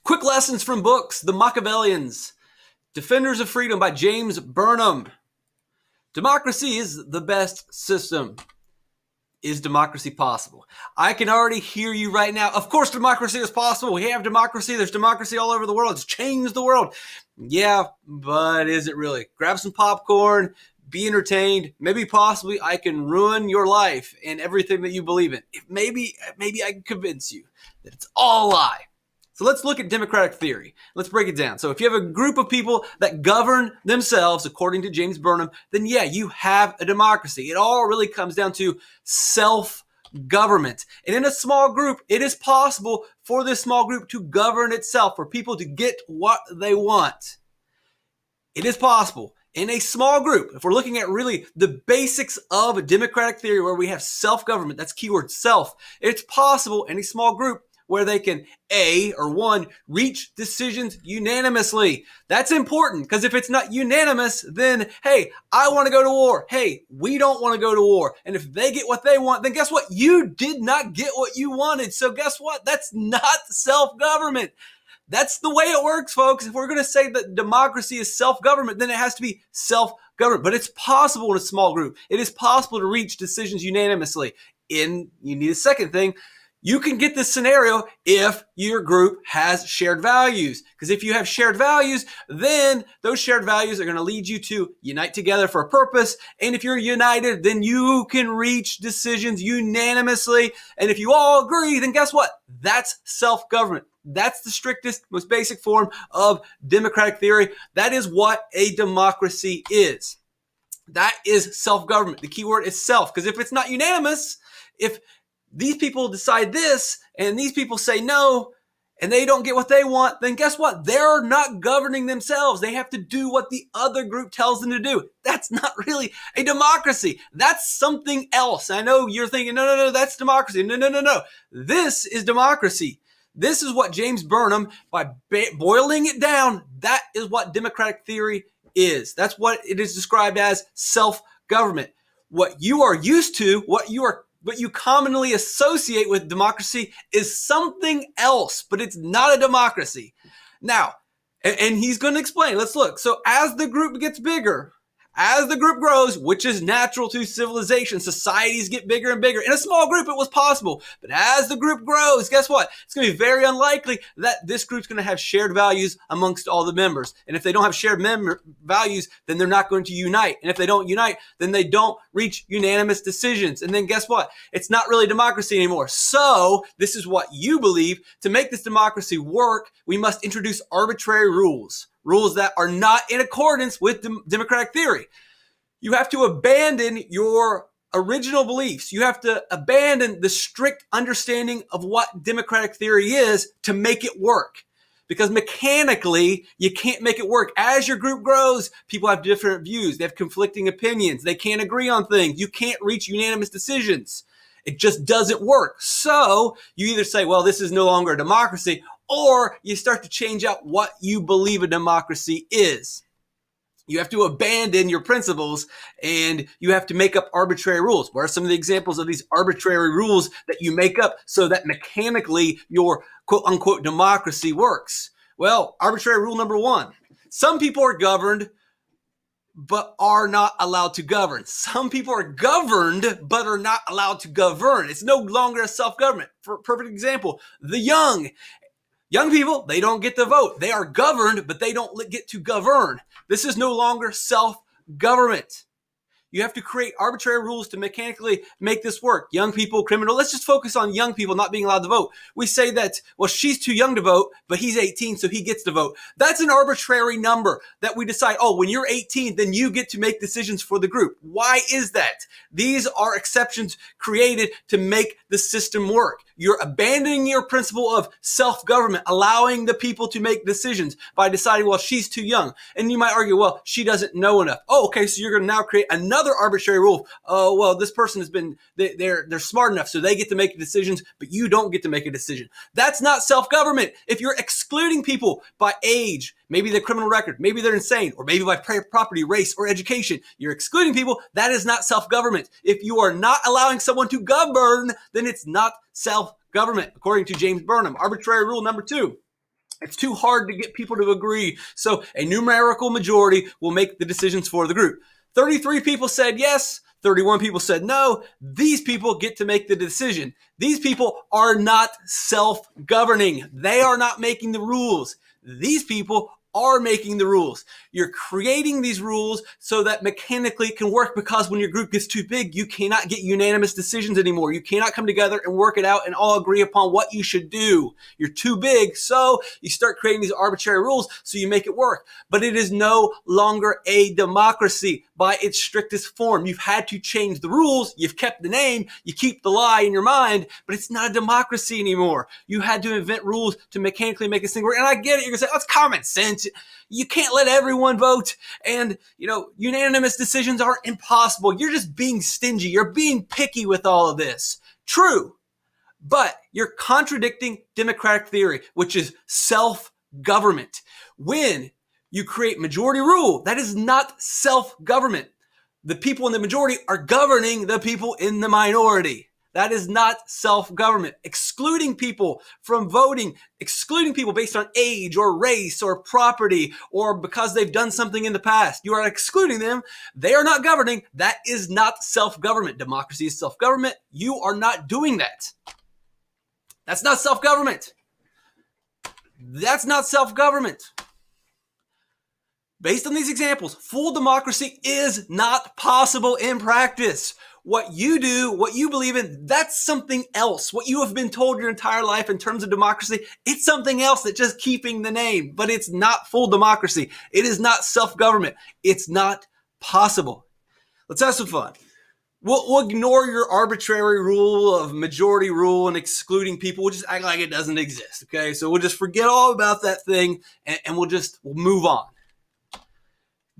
Quick lessons from books: The Machiavellians, Defenders of Freedom by James Burnham. Democracy is the best system. Is democracy possible? I can already hear you right now. Of course, democracy is possible. We have democracy. There's democracy all over the world. It's changed the world. Yeah, but is it really? Grab some popcorn, be entertained. Maybe possibly I can ruin your life and everything that you believe in. Maybe I can convince you that it's all a lie. So let's look at democratic theory. Let's break it down. So if you have a group of people that govern themselves, according to James Burnham, then yeah, you have a democracy. It all really comes down to self-government. And in a small group, it is possible for this small group to govern itself, for people to get what they want. It is possible. In a small group, if we're looking at really the basics of democratic theory where we have self-government, that's keyword self, it's possible in a small group where they can, reach decisions unanimously. That's important, because if it's not unanimous, then, hey, I want to go to war. Hey, we don't want to go to war. And if they get what they want, then guess what? You did not get what you wanted. So guess what? That's not self-government. That's the way it works, folks. If we're going to say that democracy is self-government, then it has to be self-government. But it's possible in a small group. It is possible to reach decisions unanimously. You need a second thing. You can get this scenario if your group has shared values. Because if you have shared values, then those shared values are going to lead you to unite together for a purpose. And if you're united, then you can reach decisions unanimously. And if you all agree, then guess what? That's self-government. That's the strictest, most basic form of democratic theory. That is what a democracy is. That is self-government. The key word is self. Because if it's not unanimous, if these people decide this and these people say no and they don't get what they want, then guess what? They're not governing themselves. They have to do what the other group tells them to do. That's not really a democracy. That's something else. I know you're thinking, no, that's democracy. No. This is democracy. This is what James Burnham, by boiling it down, that is what democratic theory is. That's what it is described as, self-government. What you are used to, what you commonly associate with democracy is something else, but it's not a democracy. Now, and he's going to explain. Let's look. So as the group gets bigger, as the group grows, which is natural to civilization, societies get bigger and bigger. In a small group, it was possible. But as the group grows, guess what? It's going to be very unlikely that this group's going to have shared values amongst all the members. And if they don't have shared values, then they're not going to unite. And if they don't unite, then they don't reach unanimous decisions. And then guess what? It's not really democracy anymore. So this is what you believe. To make this democracy work, we must introduce arbitrary rules. Rules that are not in accordance with democratic theory. You have to abandon your original beliefs. You have to abandon the strict understanding of what democratic theory is to make it work. Because mechanically, you can't make it work. As your group grows, people have different views. They have conflicting opinions. They can't agree on things. You can't reach unanimous decisions. It just doesn't work. So you either say, well, this is no longer a democracy, or you start to change out what you believe a democracy is. You have to abandon your principles and you have to make up arbitrary rules. What are some of the examples of these arbitrary rules that you make up so that mechanically your quote unquote democracy works? Well, arbitrary rule number one: some people are governed but are not allowed to govern. Some people are governed but are not allowed to govern. It's no longer a self-government. For a perfect example, the young. Young people, they don't get to vote. They are governed, but they don't get to govern. This is no longer self-government. You have to create arbitrary rules to mechanically make this work. Young people, criminal. Let's just focus on young people not being allowed to vote. We say that, well, she's too young to vote, but he's 18, so he gets to vote. That's an arbitrary number that we decide, oh, when you're 18, then you get to make decisions for the group. Why is that? These are exceptions created to make the system work. You're abandoning your principle of self-government, allowing the people to make decisions by deciding, well, she's too young. And you might argue, well, she doesn't know enough. Oh, okay, so you're going to now create another arbitrary rule. Oh, well, this person has been, they're smart enough, so they get to make decisions, but you don't get to make a decision. That's not self-government. If you're excluding people by age, maybe their criminal record, maybe they're insane, or maybe by property, race, or education, you're excluding people, that is not self-government. If you are not allowing someone to govern, then it's not self-government, according to James Burnham. Arbitrary rule number two: It's too hard to get people to agree. So a numerical majority will make the decisions for the group. 33 people said yes. 31 people said no. These people get to make the decision. These people are not self-governing. They are not making the rules. These people are making the rules. You're creating these rules so that mechanically it can work, because when your group gets too big, you cannot get unanimous decisions anymore. You cannot come together and work it out and all agree upon what you should do. You're too big, so you start creating these arbitrary rules so you make it work. But it is no longer a democracy by its strictest form. You've had to change the rules. You've kept the name. You keep the lie in your mind, but it's not a democracy anymore. You had to invent rules to mechanically make this thing work. And I get it. You're going to say, that's common sense. You can't let everyone vote, and unanimous decisions are impossible. You're just being stingy. You're being picky with all of this. True, but you're contradicting democratic theory, which is self-government. When you create majority rule, that is not self-government. The people in the majority are governing the people in the minority. That is not self-government. Excluding people from voting, excluding people based on age or race or property or because they've done something in the past. You are excluding them. They are not governing. That is not self-government. Democracy is self-government. You are not doing that. That's not self-government. That's not self-government. Based on these examples, full democracy is not possible in practice. What you do, what you believe in, that's something else. What you have been told your entire life in terms of democracy, it's something else that's just keeping the name, but it's not full democracy. It is not self-government. It's not possible. Let's have some fun. We'll ignore your arbitrary rule of majority rule and excluding people. We'll just act like it doesn't exist, okay? So we'll just forget all about that thing and we'll move on.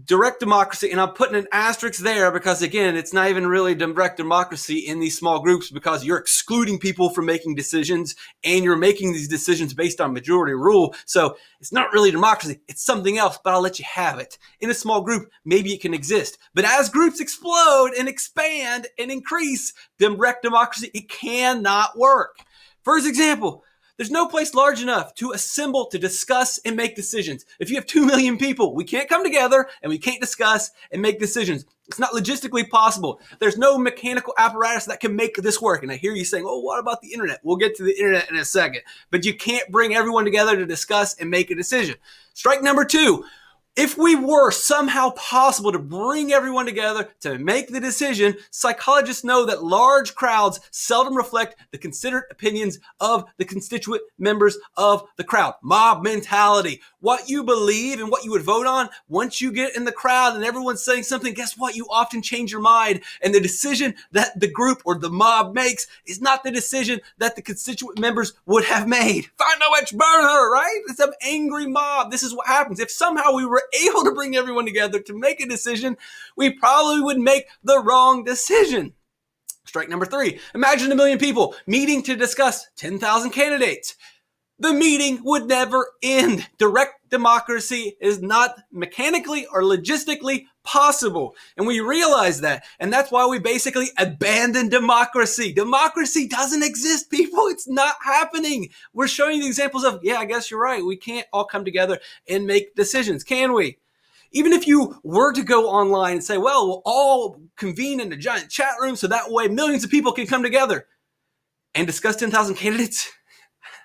Direct democracy, and I'm putting an asterisk there because, again, it's not even really direct democracy in these small groups because you're excluding people from making decisions and you're making these decisions based on majority rule. So it's not really democracy. It's something else, but I'll let you have it. In a small group, maybe it can exist. But as groups explode and expand and increase, direct democracy, it cannot work. First example, there's no place large enough to assemble, to discuss, and make decisions. If you have 2 million people, we can't come together and we can't discuss and make decisions. It's not logistically possible. There's no mechanical apparatus that can make this work. And I hear you saying, oh, what about the internet? We'll get to the internet in a second. But you can't bring everyone together to discuss and make a decision. Strike number 2. If we were somehow possible to bring everyone together to make the decision, psychologists know that large crowds seldom reflect the considered opinions of the constituent members of the crowd. Mob mentality. What you believe and what you would vote on, once you get in the crowd and everyone's saying something, guess what? You often change your mind. And the decision that the group or the mob makes is not the decision that the constituent members would have made. Find a witch, burn her, right? It's an angry mob. This is what happens. If somehow we were able to bring everyone together to make a decision, we probably would make the wrong decision. Strike number 3. Imagine 1 million people meeting to discuss 10,000 candidates. The meeting would never end. Direct democracy is not mechanically or logistically possible. And we realize that. And that's why we basically abandon democracy. Democracy doesn't exist, people. It's not happening. We're showing you the examples of, yeah, I guess you're right. We can't all come together and make decisions, can we? Even if you were to go online and say, well, we'll all convene in a giant chat room so that way millions of people can come together and discuss 10,000 candidates,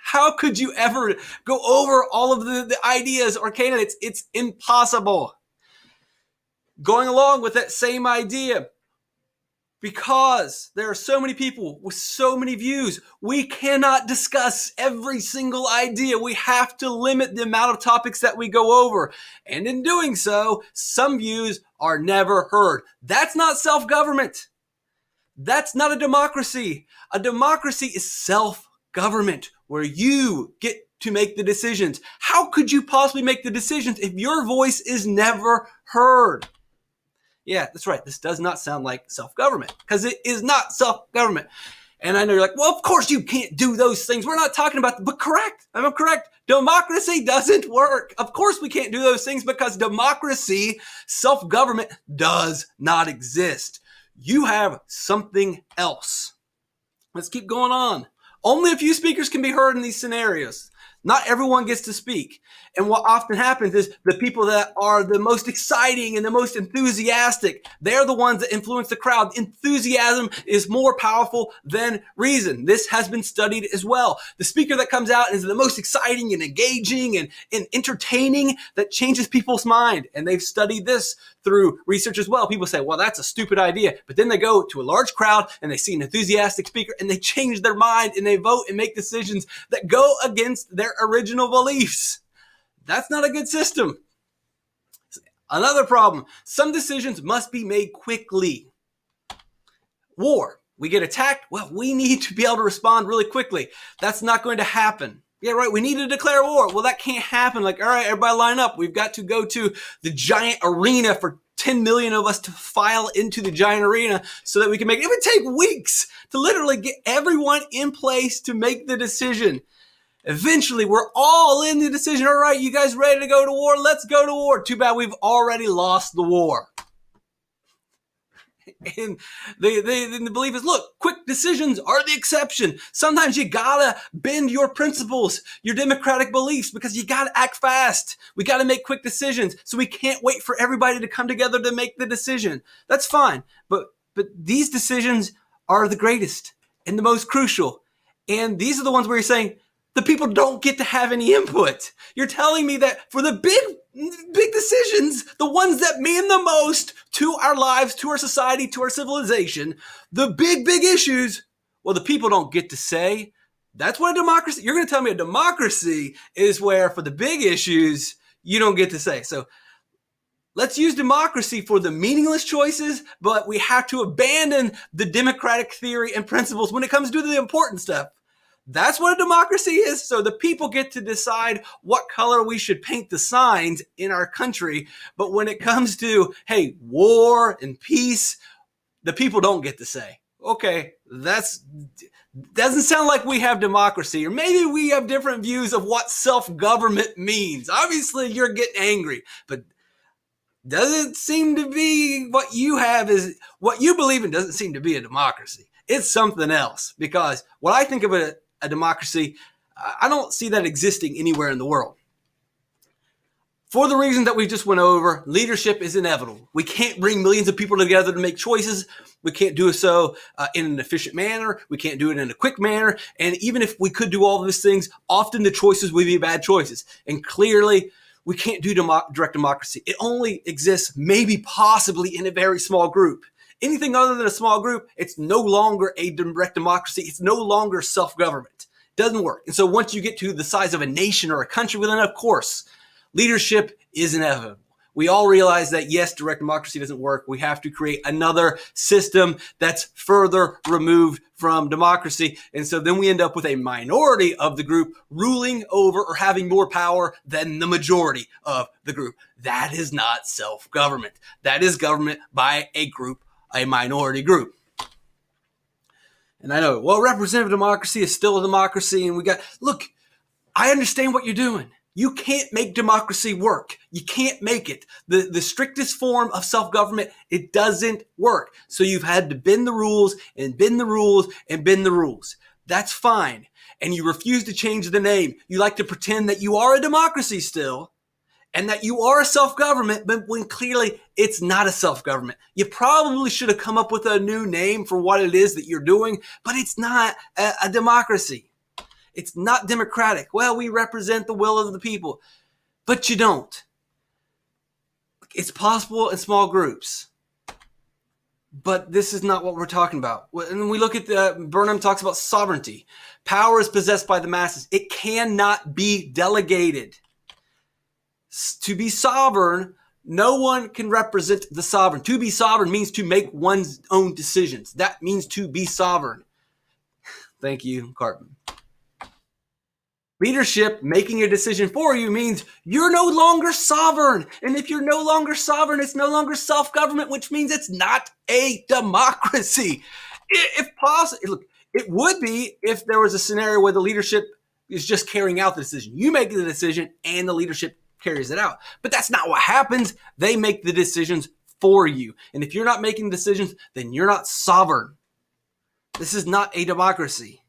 how could you ever go over all of the ideas or candidates? It's impossible. Going along with that same idea, because there are so many people with so many views, we cannot discuss every single idea. We have to limit the amount of topics that we go over. And in doing so, some views are never heard. That's not self-government. That's not a democracy. A democracy is self-government, where you get to make the decisions. How could you possibly make the decisions if your voice is never heard? Yeah, that's right. This does not sound like self-government because it is not self-government. And I know you're like, well, of course you can't do those things. We're not talking about, but correct. I'm correct. Democracy doesn't work. Of course we can't do those things because democracy, self-government does not exist. You have something else. Let's keep going on. Only a few speakers can be heard in these scenarios. Not everyone gets to speak. And what often happens is the people that are the most exciting and the most enthusiastic, they're the ones that influence the crowd. Enthusiasm is more powerful than reason. This has been studied as well. The speaker that comes out is the most exciting and engaging and entertaining that changes people's mind. And they've studied this through research as well. People say, well, that's a stupid idea. But then they go to a large crowd and they see an enthusiastic speaker and they change their mind and they vote and make decisions that go against their original beliefs. That's not a good system. Another problem, some decisions must be made quickly. War, we get attacked. Well, we need to be able to respond really quickly. That's not going to happen. Yeah, right. We need to declare war. Well, that can't happen. Like, all right, everybody line up. We've got to go to the giant arena for 10 million of us to file into the giant arena so that we can make it. It would take weeks to literally get everyone in place to make the decision. Eventually, we're all in the decision. All right, you guys ready to go to war? Let's go to war. Too bad we've already lost the war. And the belief is, look, quick decisions are the exception. Sometimes you gotta bend your principles, your democratic beliefs, because you gotta act fast. We gotta make quick decisions. So we can't wait for everybody to come together to make the decision. That's fine. But these decisions are the greatest and the most crucial. And these are the ones where you're saying, the people don't get to have any input. You're telling me that for the big decisions, the ones that mean the most to our lives, to our society, to our civilization, the big issues, well, the people don't get to say. That's what a democracy, you're going to tell me a democracy is where for the big issues, you don't get to say. So let's use democracy for the meaningless choices, but we have to abandon the democratic theory and principles when it comes to the important stuff. That's what a democracy is. So the people get to decide what color we should paint the signs in our country. But when it comes to, hey, war and peace, the people don't get to say. Okay, doesn't sound like we have democracy. Or maybe we have different views of what self-government means. Obviously, you're getting angry. But doesn't seem to be what you have is what you believe in doesn't seem to be a democracy. It's something else. Because what I think of a democracy, I don't see that existing anywhere in the world. For the reason that we just went over, leadership is inevitable. We can't bring millions of people together to make choices. We can't do so in an efficient manner. We can't do it in a quick manner. And even if we could do all of these things, often the choices would be bad choices. And clearly, we can't do direct democracy. It only exists maybe possibly in a very small group. Anything other than a small group, it's no longer a direct democracy. It's no longer self-government. It doesn't work. And so once you get to the size of a nation or a country, well, then of course, leadership is inevitable. We all realize that, yes, direct democracy doesn't work. We have to create another system that's further removed from democracy. And so then we end up with a minority of the group ruling over or having more power than the majority of the group. That is not self-government. That is government by a group, a minority group. And I know, well, representative democracy is still a democracy. And look, I understand what you're doing. You can't make democracy work. You can't make it. The strictest form of self-government, it doesn't work. So you've had to bend the rules and bend the rules and bend the rules. That's fine. And you refuse to change the name. You like to pretend that you are a democracy still and that you are a self-government, but when clearly it's not a self-government. You probably should have come up with a new name for what it is that you're doing, but it's not a democracy. It's not democratic. Well, we represent the will of the people, but you don't. It's possible in small groups, but this is not what we're talking about. And we look at Burnham talks about sovereignty. Power is possessed by the masses. It cannot be delegated. To be sovereign, no one can represent the sovereign. To be sovereign means to make one's own decisions. That means to be sovereign. Thank you, Cartman. Leadership, making a decision for you, means you're no longer sovereign. And if you're no longer sovereign, it's no longer self-government, which means it's not a democracy. If possible, look, it would be if there was a scenario where the leadership is just carrying out the decision. You make the decision and the leadership carries it out. But that's not what happens. They make the decisions for you. And if you're not making decisions, then you're not sovereign. This is not a democracy.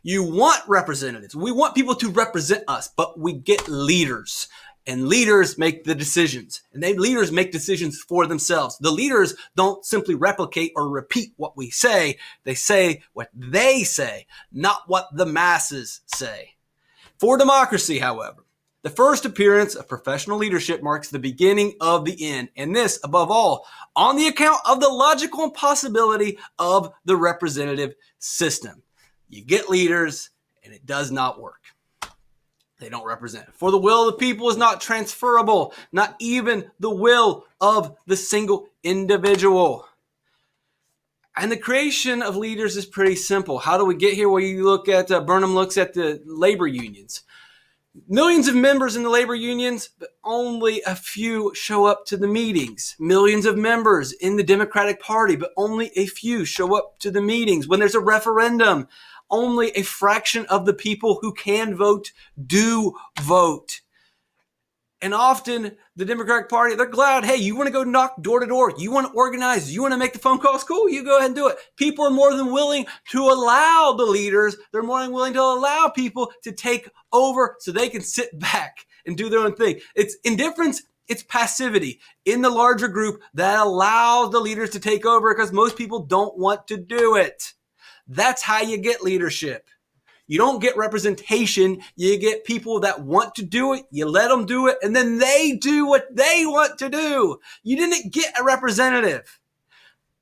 You want representatives. We want people to represent us, but we get leaders. And leaders make the decisions. And leaders make decisions for themselves. The leaders don't simply replicate or repeat what we say. They say what they say, not what the masses say. For democracy, however, the first appearance of professional leadership marks the beginning of the end. And this, above all, on the account of the logical impossibility of the representative system. You get leaders, and it does not work. They don't represent. For the will of the people is not transferable, not even the will of the single individual. And the creation of leaders is pretty simple. How do we get here? Well, you look at, Burnham looks at the labor unions. Millions of members in the labor unions, but only a few show up to the meetings. Millions of members in the Democratic Party, but only a few show up to the meetings. When there's a referendum, only a fraction of the people who can vote do vote. And often the Democratic Party, they're glad, hey, you want to go knock door to door, you want to organize, you want to make the phone calls, cool, you go ahead and do it. People are more than willing to allow the leaders, they're more than willing to allow people to take over so they can sit back and do their own thing. It's indifference, it's passivity in the larger group that allows the leaders to take over because most people don't want to do it. That's how you get leadership. You don't get representation. You get people that want to do it. You let them do it, and then they do what they want to do. You didn't get a representative.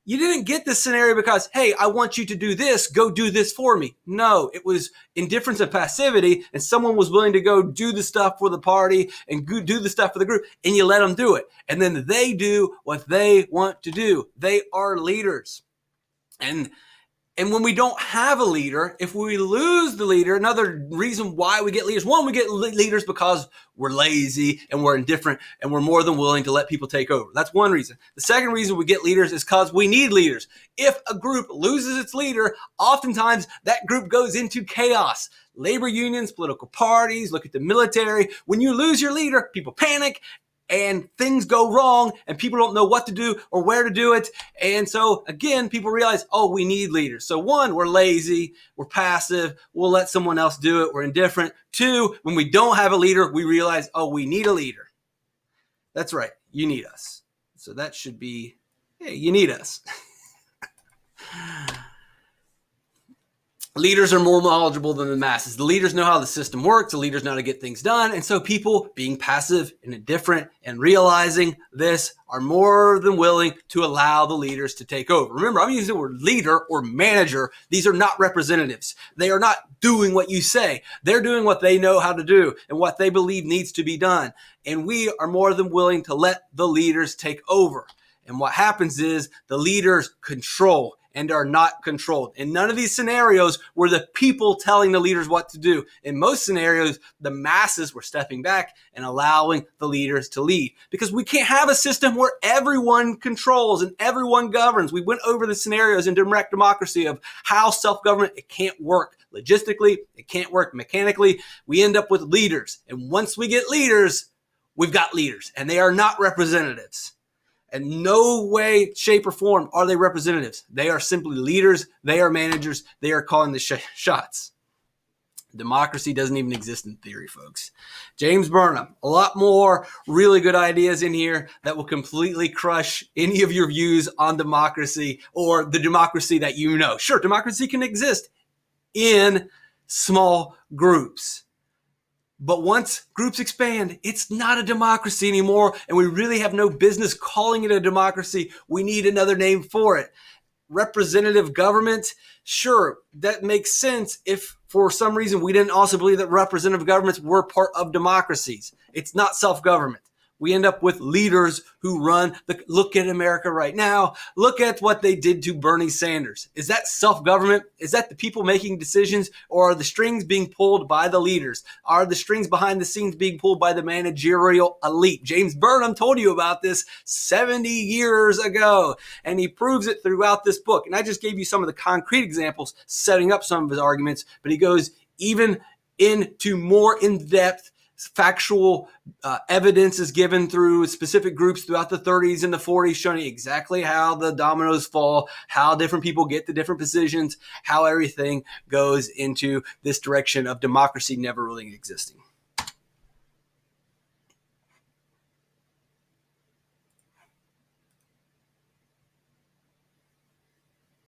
You didn't get this scenario because, hey, I want you to do this. Go do this for me. No, it was indifference and passivity, and someone was willing to go do the stuff for the party and do the stuff for the group, and you let them do it. And then they do what they want to do. They are leaders. And when we don't have a leader, if we lose the leader, another reason why we get leaders, one, we get leaders because we're lazy and we're indifferent and we're more than willing to let people take over. That's one reason. The second reason we get leaders is because we need leaders. If a group loses its leader, oftentimes that group goes into chaos. Labor unions, political parties, look at the military. When you lose your leader, people panic. And things go wrong and people don't know what to do or where to do it. And so again, people realize, oh, we need leaders. So one, we're lazy, we're passive, we'll let someone else do it, we're indifferent. Two, when we don't have a leader, we realize, oh, we need a leader. That's right, you need us. So that should be, hey, you need us. Leaders are more knowledgeable than the masses. The leaders know how the system works. The leaders know how to get things done. And so people being passive and indifferent and realizing this are more than willing to allow the leaders to take over. Remember, I'm using the word leader or manager. These are not representatives. They are not doing what you say. They're doing what they know how to do and what they believe needs to be done. And we are more than willing to let the leaders take over. And what happens is the leaders control and are not controlled. In none of these scenarios were the people telling the leaders what to do. In most scenarios, the masses were stepping back and allowing the leaders to lead. Because we can't have a system where everyone controls and everyone governs. We went over the scenarios in direct democracy of how self-government, it can't work. Logistically, it can't work mechanically. We end up with leaders. And once we get leaders, we've got leaders. And they are not representatives. In no way, shape, or form are they representatives. They are simply leaders. They are managers. They are calling the shots. Democracy doesn't even exist in theory, folks. James Burnham, a lot more really good ideas in here that will completely crush any of your views on democracy or the democracy that you know. Sure, democracy can exist in small groups. But once groups expand, it's not a democracy anymore, and we really have no business calling it a democracy. We need another name for it. Representative government, sure, that makes sense if for some reason we didn't also believe that representative governments were part of democracies. It's not self-government. We end up with leaders who run look at America right now. Look at what they did to Bernie Sanders. Is that self-government? Is that the people making decisions, or are the strings being pulled by the leaders? Are the strings behind the scenes being pulled by the managerial elite? James Burnham told you about this 70 years ago, and he proves it throughout this book. And I just gave you some of the concrete examples setting up some of his arguments, but he goes even into more in-depth factual evidence is given through specific groups throughout the 30s and the 40s, showing exactly how the dominoes fall, how different people get to different positions, how everything goes into this direction of democracy never really existing.